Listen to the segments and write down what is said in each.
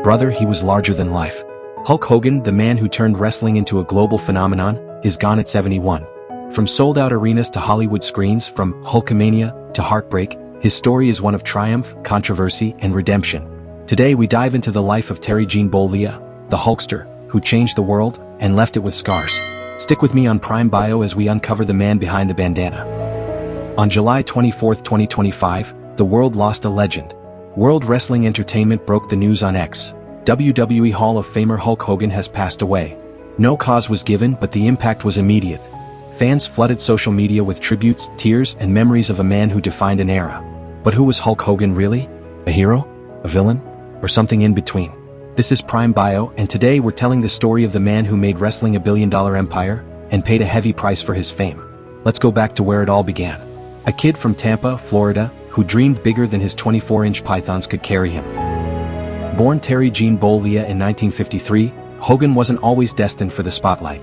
Brother, he was larger than life. Hulk Hogan, the man who turned wrestling into a global phenomenon, is gone at 71. From sold-out arenas to Hollywood screens, from Hulkamania to heartbreak, his story is one of triumph, controversy, and redemption. Today we dive into the life of Terry Bollea, the Hulkster, who changed the world and left it with scars. Stick with me on Prime Bio as we uncover the man behind the bandana. On July 24, 2025, the world lost a legend. World Wrestling Entertainment broke the news on X. WWE Hall of Famer Hulk Hogan has passed away. No cause was given, but the impact was immediate. Fans flooded social media with tributes, tears, and memories of a man who defined an era. But who was Hulk Hogan really? A hero? A villain? Or something in between? This is Prime Bio, and today we're telling the story of the man who made wrestling a billion-dollar empire and paid a heavy price for his fame. Let's go back to where it all began. A kid from Tampa, Florida, who dreamed bigger than his 24-inch pythons could carry him. Born Terry Bollea in 1953, Hogan wasn't always destined for the spotlight.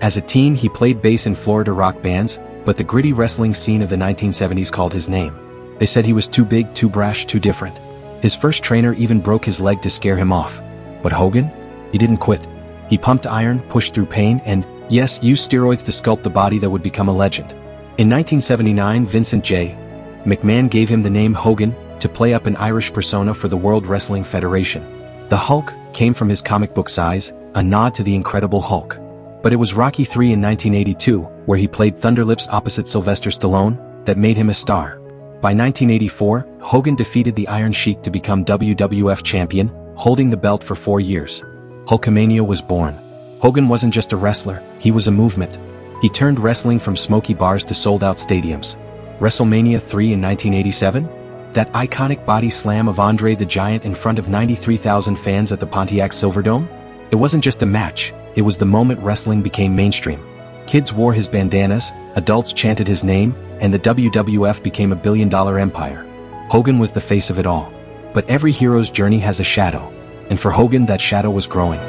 As a teen, he played bass in Florida rock bands, but the gritty wrestling scene of the 1970s called his name. They said he was too big, too brash, too different. His first trainer even broke his leg to scare him off. But Hogan? He didn't quit. He pumped iron, pushed through pain, and, yes, used steroids to sculpt the body that would become a legend. In 1979, Vincent J. McMahon gave him the name Hogan to play up an Irish persona for the World Wrestling Federation. The Hulk came from his comic book size, a nod to the Incredible Hulk. But it was Rocky III in 1982, where he played Thunderlips opposite Sylvester Stallone, that made him a star. By 1984, Hogan defeated the Iron Sheik to become WWF champion, holding the belt for 4 years. Hulkamania was born. Hogan wasn't just a wrestler, he was a movement. He turned wrestling from smoky bars to sold-out stadiums. WrestleMania 3 in 1987? That iconic body slam of Andre the Giant in front of 93,000 fans at the Pontiac Silverdome? It wasn't just a match, it was the moment wrestling became mainstream. Kids wore his bandanas, adults chanted his name, and the WWF became a billion-dollar empire. Hogan was the face of it all. But every hero's journey has a shadow, and for Hogan that shadow was growing.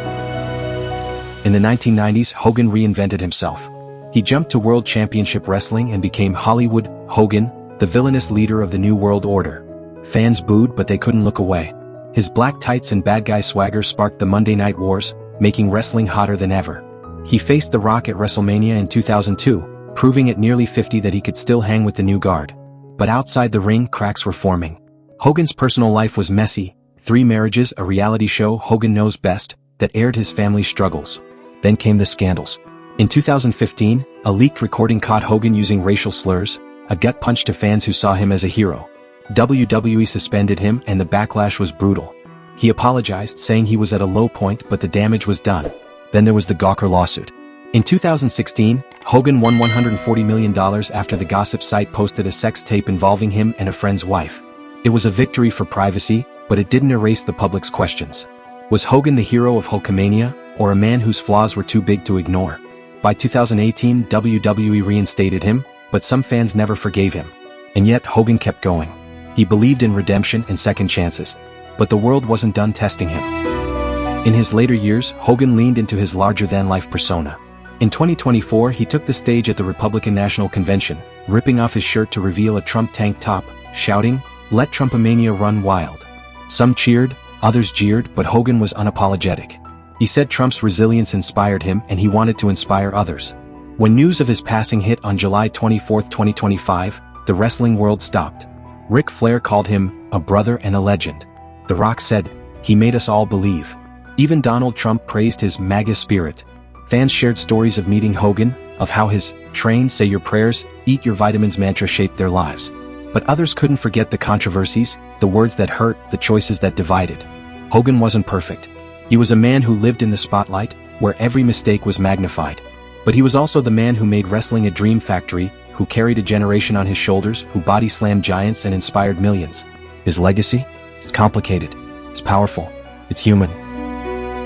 In the 1990s, Hogan reinvented himself. He jumped to World Championship Wrestling and became Hollywood Hogan, the villainous leader of the New World Order. Fans booed, but they couldn't look away. His black tights and bad guy swagger sparked the Monday Night Wars, making wrestling hotter than ever. He faced The Rock at WrestleMania in 2002, proving at nearly 50 that he could still hang with the new guard. But outside the ring, cracks were forming. Hogan's personal life was messy: 3 marriages, a reality show, Hogan Knows Best, that aired his family's struggles. Then came the scandals. In 2015, a leaked recording caught Hogan using racial slurs, a gut punch to fans who saw him as a hero. WWE suspended him and the backlash was brutal. He apologized, saying he was at a low point, but the damage was done. Then there was the Gawker lawsuit. In 2016, Hogan won $140 million after the gossip site posted a sex tape involving him and a friend's wife. It was a victory for privacy, but it didn't erase the public's questions. Was Hogan the hero of Hulkamania, or a man whose flaws were too big to ignore? By 2018, WWE reinstated him, but some fans never forgave him. And yet Hogan kept going. He believed in redemption and second chances. But the world wasn't done testing him. In his later years, Hogan leaned into his larger-than-life persona. In 2024, he took the stage at the Republican National Convention, ripping off his shirt to reveal a Trump tank top, shouting, "Let Trumpamania run wild." Some cheered, others jeered, but Hogan was unapologetic. He said Trump's resilience inspired him and he wanted to inspire others. When news of his passing hit on July 24, 2025, the wrestling world stopped. Ric Flair called him a brother and a legend. The Rock said, "He made us all believe." Even Donald Trump praised his MAGA spirit. Fans shared stories of meeting Hogan, of how his "train, say your prayers, eat your vitamins" mantra shaped their lives. But others couldn't forget the controversies, the words that hurt, the choices that divided. Hogan wasn't perfect. He was a man who lived in the spotlight, where every mistake was magnified. But he was also the man who made wrestling a dream factory, who carried a generation on his shoulders, who body-slammed giants and inspired millions. His legacy? It's complicated. It's powerful. It's human.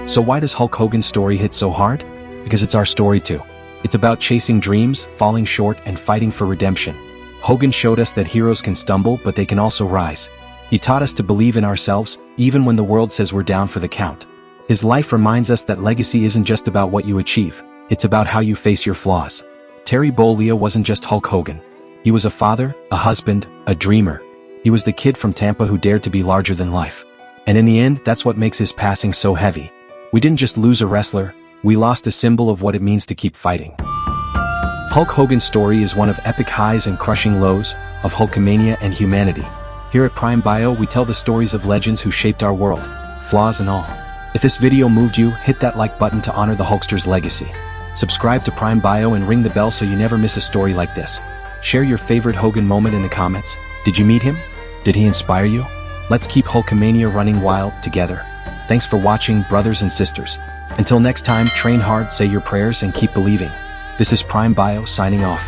So why does Hulk Hogan's story hit so hard? Because it's our story too. It's about chasing dreams, falling short, and fighting for redemption. Hogan showed us that heroes can stumble, but they can also rise. He taught us to believe in ourselves, even when the world says we're down for the count. His life reminds us that legacy isn't just about what you achieve, it's about how you face your flaws. Terry Bollea wasn't just Hulk Hogan. He was a father, a husband, a dreamer. He was the kid from Tampa who dared to be larger than life. And in the end, that's what makes his passing so heavy. We didn't just lose a wrestler, we lost a symbol of what it means to keep fighting. Hulk Hogan's story is one of epic highs and crushing lows, of Hulkamania and humanity. Here at Prime Bio, we tell the stories of legends who shaped our world, flaws and all. If this video moved you, hit that like button to honor the Hulkster's legacy. Subscribe to Prime Bio and ring the bell so you never miss a story like this. Share your favorite Hogan moment in the comments. Did you meet him? Did he inspire you? Let's keep Hulkamania running wild together. Thanks for watching, brothers and sisters. Until next time, train hard, say your prayers, and keep believing. This is Prime Bio signing off.